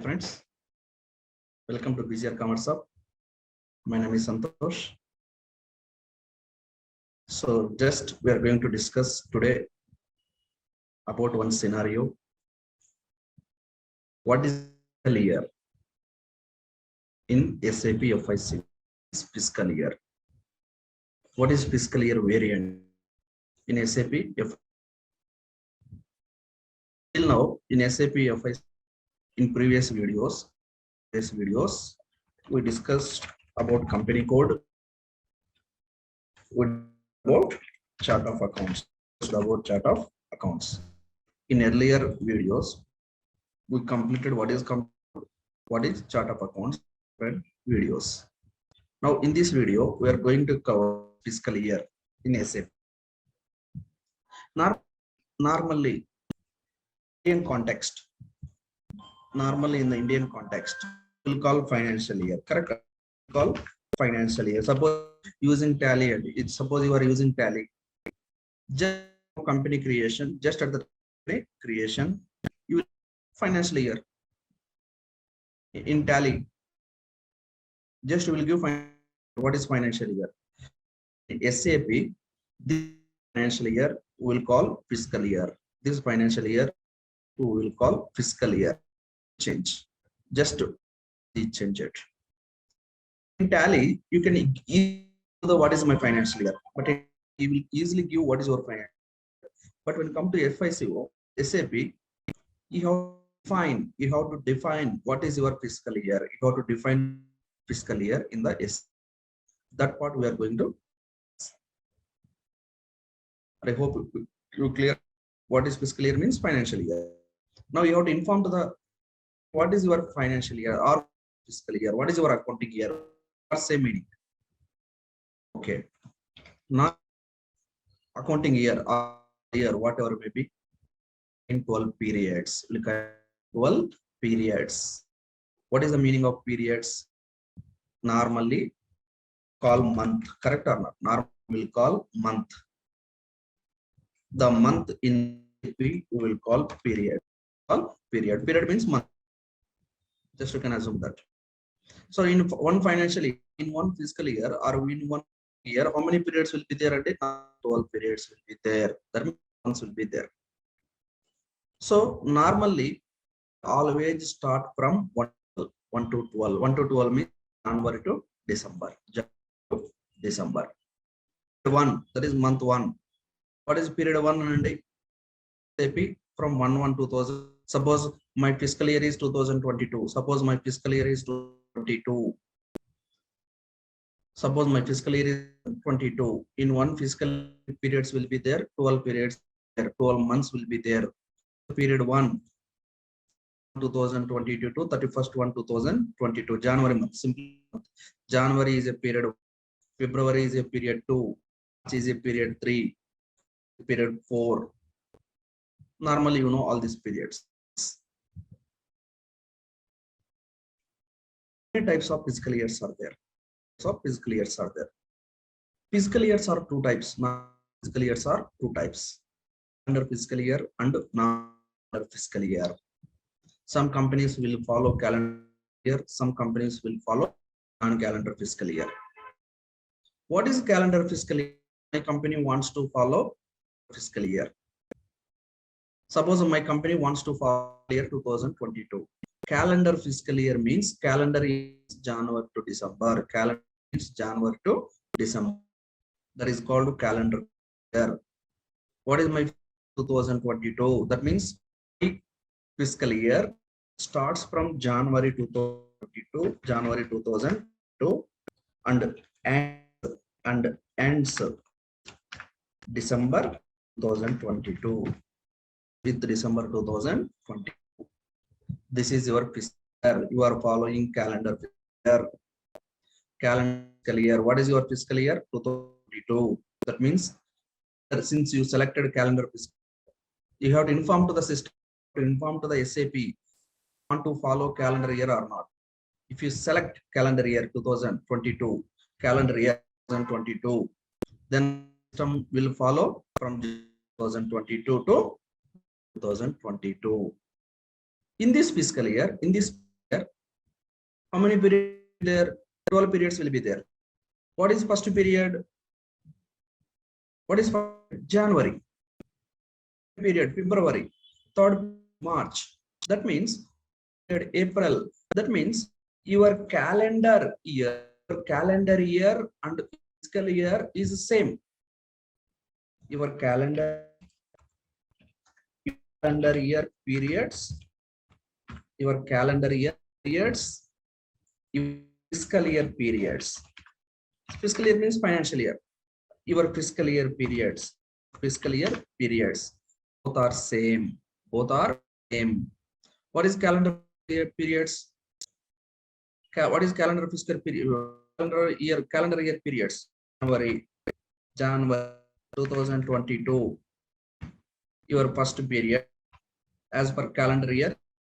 friends, welcome to BGR Commerce Hub. My name is Santosh. So just we are going to discuss today about one scenario. What is fiscal year in SAP FICO? Fiscal year. What is fiscal year variant in SAP FICO? Till now in SAP FICO, in previous videos, we discussed about company code, about chart of accounts, In earlier videos, we completed what is chart of accounts and videos. Now in this video, we are going to cover fiscal year in SAP. Normally, in the Indian context, we'll call financial year, correct? Call financial year. Suppose using tally, suppose you are using tally. Just company creation, just at the creation, you will financial year. In tally, just will give what is financial year. In SAP, this financial year we will call fiscal year. This financial year we will call fiscal year. Change. Just to change it. In tally, you can easily know what is my financial year, but you will easily give what is your financial year. But when it comes to FICO, SAP, you have to define what is your fiscal year. You have to define fiscal year in the S. That part we are going to. I hope you clear what is fiscal year means financial year. Now you have to inform to the what is your financial year or fiscal year, what is your accounting year, or same meaning. Okay. Now accounting year or year, whatever may be, in 12 periods. Look at 12 periods. What is the meaning of periods? Normally call month, correct or not? Normally will call month. The month in we will call period. Period means month. Just you can assume that. So in one financial year, in one fiscal year, or in 1 year, how many periods will be there? At 12 periods will be there. That means months will be there. So normally always start from 1 to 12. 1 to 12 means January to December. December. 1, that is month 1. What is period 1 and SAP from 1/1/2000? Suppose my fiscal year is 2022. Suppose my fiscal year is 2022. Suppose my fiscal year is 22. In one fiscal periods will be there, 12 periods there, 12 months will be there. Period 1, 2022 to 31/1/2022. January month, simple month. January is a period. February is a period 2. March is a period 3. Period 4. Normally, you know all these periods. Many types of fiscal years are there. Fiscal years are two types. Fiscal years are two types. Under fiscal year and non-calendar fiscal year. Some companies will follow calendar year. Some companies will follow non-calendar fiscal year. What is calendar fiscal year? My company wants to follow fiscal year. Suppose my company wants to follow year 2022. Calendar fiscal year means calendar is January to December. Calendar is January to December. That is called calendar year. What is my 2022? That means fiscal year starts from January 2022, January 2002, and ends December 2022 with December 2022. This is your fiscal year. You are following calendar year. Calendar year. What is your fiscal year? 2022. That means since you selected calendar fiscal, you have to inform to the system, to inform to the SAP, want to follow calendar year or not. If you select calendar year 2022, calendar year 2022, then system will follow from 2022 to 2022. In this fiscal year, in this How many periods there? 12 periods will be there. What is first period? What is January? Period February. Third March. That means April. That means your calendar year and fiscal year is the same. Your calendar year periods, your calendar year periods, your fiscal year periods. Fiscal year means financial year. Your fiscal year periods, both are same. Both are same. What is calendar year periods? What is calendar fiscal period? Calendar year periods. January 2022. Your first period, as per calendar year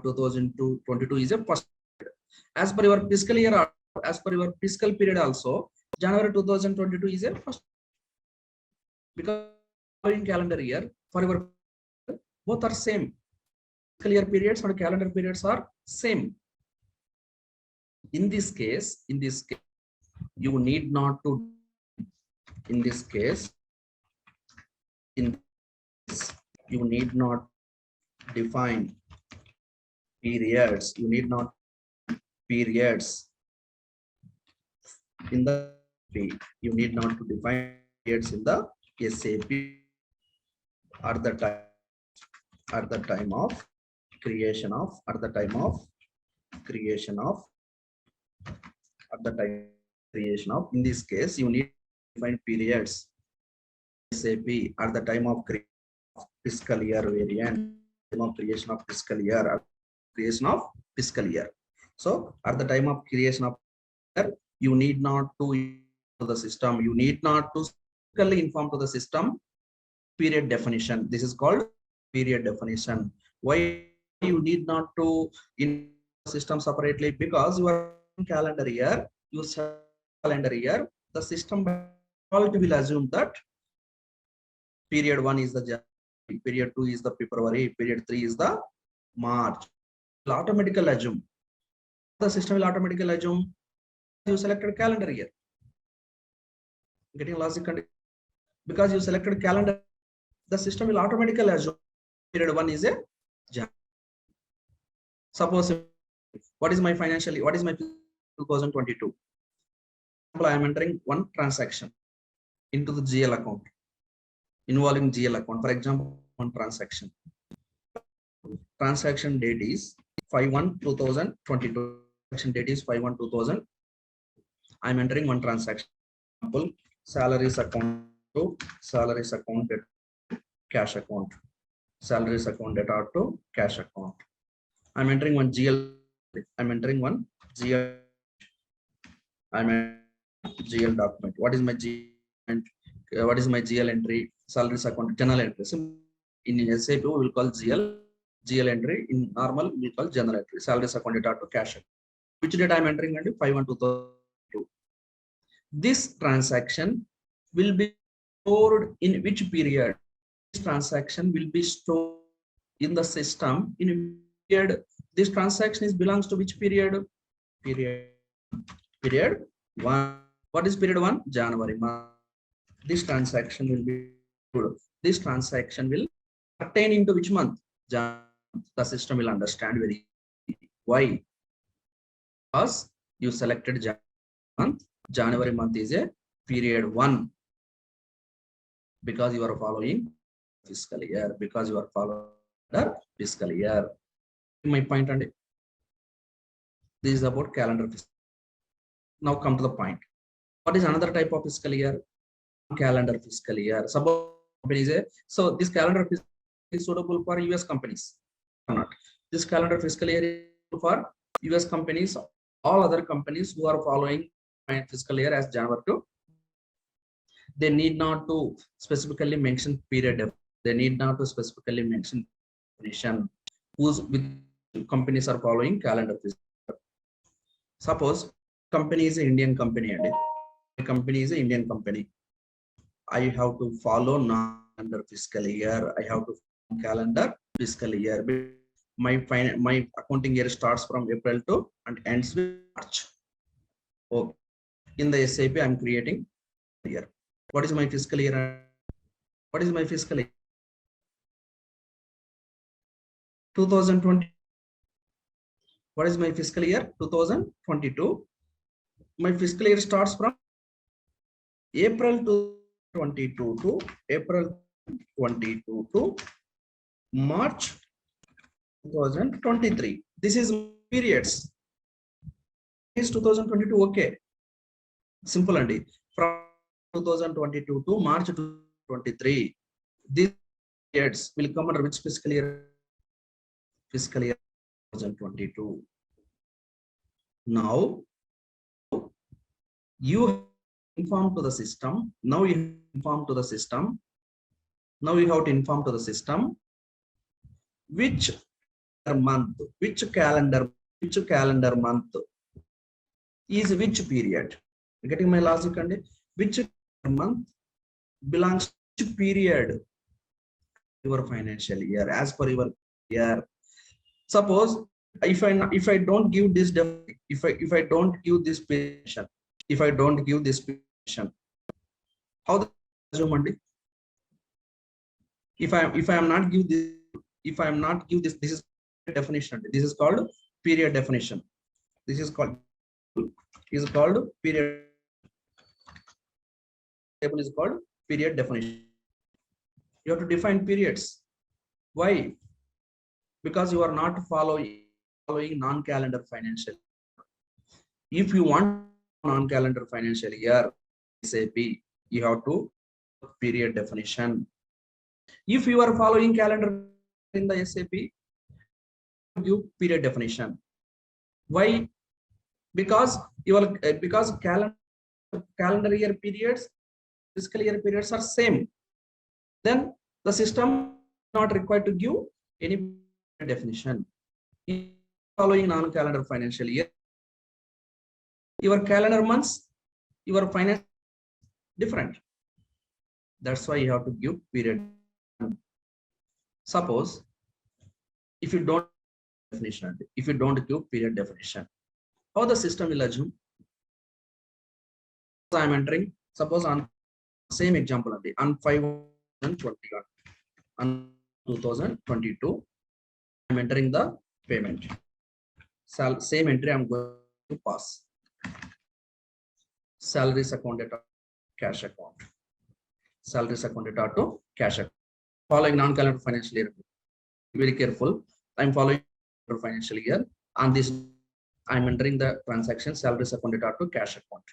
2022 is a first period. As per your fiscal year, as per your fiscal period also, January 2022 is a first, because in calendar year for your both are same. Fiscal year periods and calendar periods are same. In this case, you need not to. In this case, you need not define periods. You need not periods in the SAP. You need not to define periods in the SAP at the time of creation of in this case you need to define periods SAP at the time of fiscal year variant, time of creation of fiscal year, So at the time of creation of year, you need not to the system, you need not to physically inform to the system period definition. This is called period definition. Why you need not to in system separately? Because you are in calendar year, the system will assume that period 1 is the January, period 2 is the February, period 3 is the March. It will automatically assume. The system will automatically assume you selected calendar year. Getting logic? Because you selected calendar, the system will automatically assume period 1 is a January. Suppose what is my 2022? I am entering one transaction into the GL account involving GL account. For example, one transaction. Transaction date is 5/1/2022. Transaction date is 5/1/2000. I am entering one transaction. Example, salaries account to salaries account data cash account. Salaries account data to cash account. I am entering one GL. I'm entering one GL. I'm a GL document. What is my GL? What is my GL entry? Salaries account, general entry. So in SAP, we will call GL entry. In normal, we will call general entry. Salaries account data to cash account. Which date I am entering? 5/1/2022. This transaction will be stored in which period? This transaction will be stored in the system in period. This transaction belongs to which period? Period 1. What is period 1? January. This transaction will be good. This transaction will pertain into which month? The system will understand very easy. Why? Because you selected January month. January month is a period 1. Because you are following fiscal year. Because you are following the fiscal year. My point on it. This is about calendar fiscal. Now come to the point. What is another type of fiscal year? Calendar fiscal year. Suppose companies, so this calendar fiscal is suitable for US companies or not. This calendar fiscal year is for US companies, all other companies who are following fiscal year as January to. They need not to specifically mention period. They need not to specifically mention definition. Whose companies are following calendar fiscal year. Suppose company is an Indian company and company is an Indian company. I have to follow calendar fiscal year. I have to follow calendar fiscal year. my accounting year starts from April to and ends with March. Okay. In the SAP, I'm creating year. What is my fiscal year? What is my fiscal year? 2020. What is my fiscal year? 2022. My fiscal year starts from April 2022 to April 22 to March 2023. This is periods. Is 2022 okay? Simple and from 2022 to March 2023. These periods will come under which fiscal year? Fiscal year 2022. Now you inform to the system. Now you inform to the system. Now you have to inform to the system which month, which calendar month is which period. You're getting my logic? And which month belongs to period your financial year as per your year. Suppose if I don't give this, if I don't give this position, if I don't give this position, how the assume? If I am not give this, if I am not give this, this is definition. This is called period definition. This is called period. Table is called period definition. You have to define periods. Why? Because you are not following non-calendar financial. If you want non-calendar financial year SAP, you have to period definition. If you are following calendar in the SAP, give period definition. Why? Because calendar year periods, fiscal year periods are same. Then the system not required to give any definition. If following non-calendar financial year, your calendar months, your finance different. That's why you have to give period. Suppose if you don't definition, if you don't give period definition, how the system will assume? So I'm entering, suppose on same example on 5/2021, on 2022, I'm entering the payment. Same entry I'm going to pass. Salaries account data, cash account. Salaries account data to cash account. Following non-calendar financial year. Very careful. I'm following financial year. On this, I'm entering the transaction salaries account data to cash account.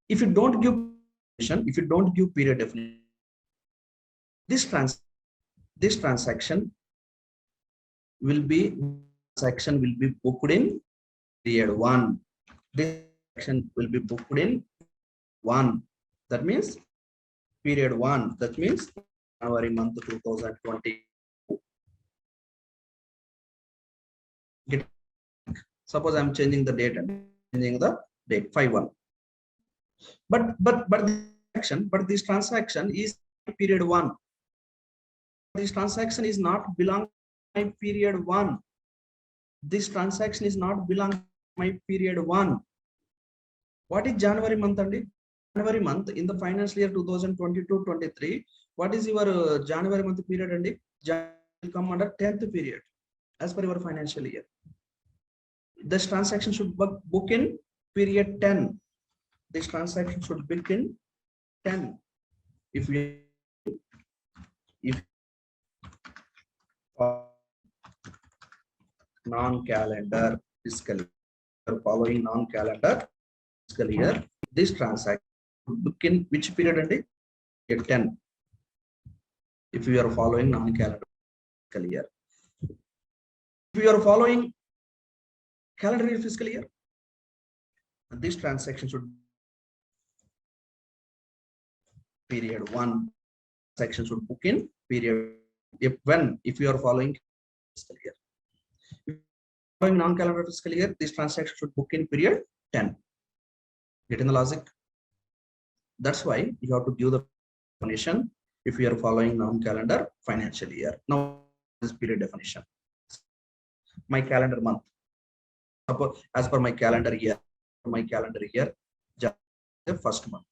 If you don't give definition, if you don't give period definition, this transaction will be booked in period 1. This transaction will be booked in 1. That means period 1. That means January month 2020. Suppose I'm changing the date and changing the date 5/1. But this transaction is period 1. This transaction is not belong to my period 1. This transaction is not belong to my period 1. What is January month? January month in the financial year 2022-23. What is your January month period? January will come under 10th period as per your financial year. This transaction should book in period 10. This transaction should book in 10. If non-calendar fiscal year, following non-calendar fiscal year, this transaction should book in which period? Period 10. If you are following non-calendar fiscal year. If you are following calendar year fiscal year, this transaction should period 1. Section should book in period if you are following fiscal year. If you are following non-calendar fiscal year, this transaction should book in period 10. Getting the logic? That's why you have to give the definition if you are following non-calendar financial year. Now This period definition. My calendar month. Suppose as per my calendar year, January is the first month.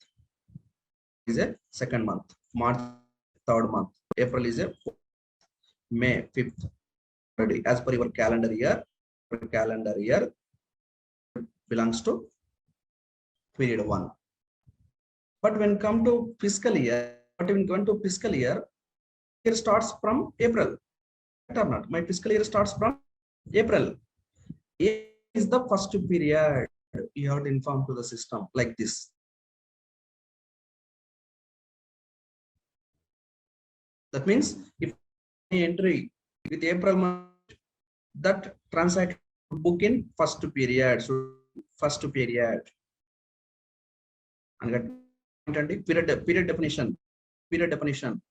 Is a second month. March third month. April is a fourth. May fifth. As per your calendar year belongs to period 1. But when come to fiscal year, it starts from April. Or not? My fiscal year starts from April. It is the first period. You have to inform to the system like this. That means if entry with April month, that transaction book in first period. So first period. And period definition. Period definition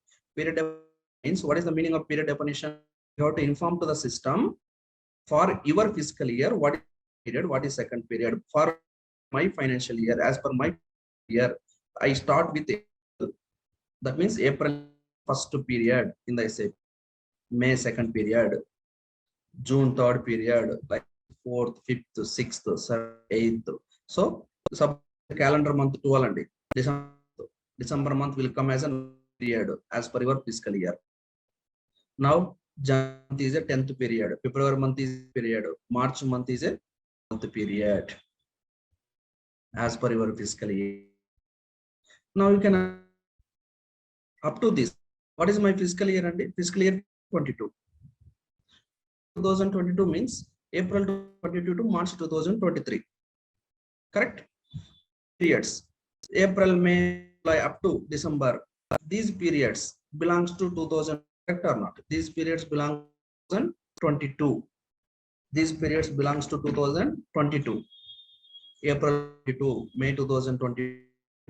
means what is the meaning of period definition? You have to inform to the system for your fiscal year what is period, what is second period. For my financial year, as per my year, I start with April. That means April first period in the SAP, May second period, June third period, like 4th, 5th, 6th, 7th, 8th. So sub calendar month 12 and December month will come as a period as per your fiscal year. Now January month is a 10th period, February month is a period, March month is a 12th period as per your fiscal year. Now you can up to this. What is my fiscal year? And fiscal year 22. 2022 means April 2022 to March 2023. Correct? Periods. April, May, July up to December. These periods belongs to 2000. Correct or not? These periods belong to 2022. These periods belongs to 2022. April 22, May 2020,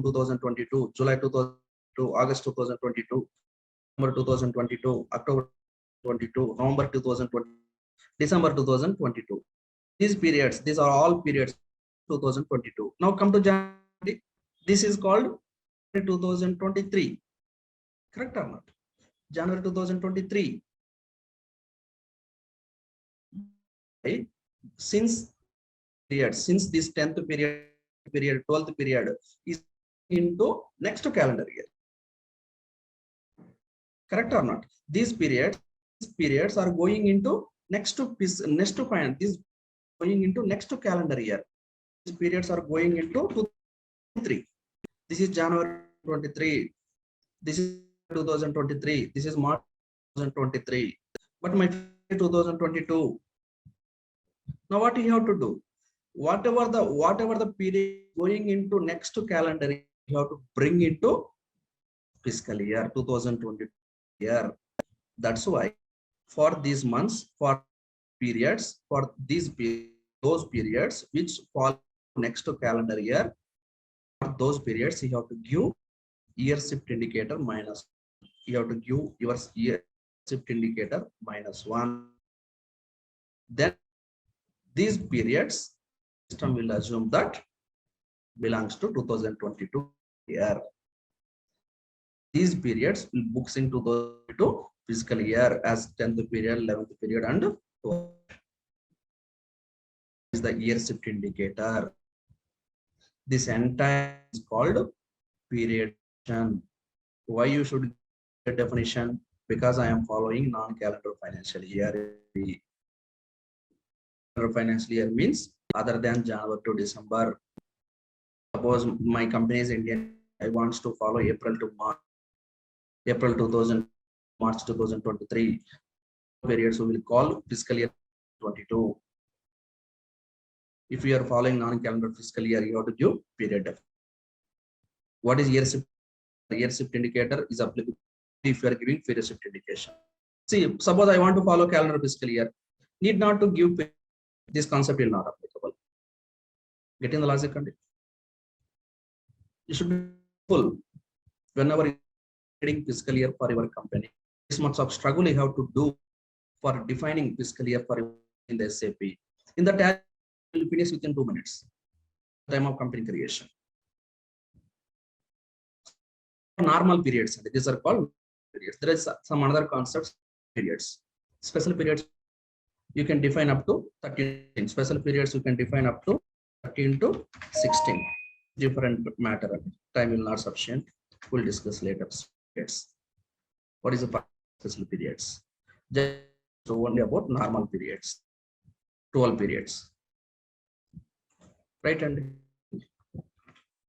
2022, July 2022, August 2022, September 2022, October 2022, November 2020, December 2022. These are all periods 2022. Now come to January. This is called 2023. Correct or not? January 2023. Okay. Since this 10th period, 12th period is into next calendar year. Correct or not? These periods are going into next calendar year. These periods are going into 2023. This is January 23. This is 2023. This is March 2023. But my 2022. Now what you have to do? Whatever the period going into next calendar year, you have to bring into fiscal year 2020 year. That's why for these months, for periods, for those periods which fall next calendar year, for those periods you have to give year shift indicator minus. You have to give your year shift indicator -1. Then these periods system will assume that belongs to 2022 year. These periods will books into the fiscal year as 10th period, 11th period, and 12th. Is the year shift indicator. This entire is called period. Why you should get definition? Because I am following non-calendar financial year. Financial year means other than January to December. Suppose my company is Indian, I want to follow April to March, April 2000, March 2023 periods we will call fiscal year 22. If you are following non-calendar fiscal year, you have to give period. What is year shift? Year shift indicator is applicable if you are giving period shift indication. See, suppose I want to follow calendar fiscal year, need not to give period. This concept is not applicable. Getting the logic? You should be full whenever you're fiscal year for your company. This much of struggle you have to do for defining fiscal year for in the SAP. In the tag, you will finish within 2 minutes. Time of company creation. Normal periods. These are called periods. There is some other concepts periods. Special periods you can define up to 13. Special periods you can define up to 13 to 16. Different matter. Time will not sufficient. We'll discuss later. Yes. What is the special periods? Just only about normal periods, 12 periods. Right, and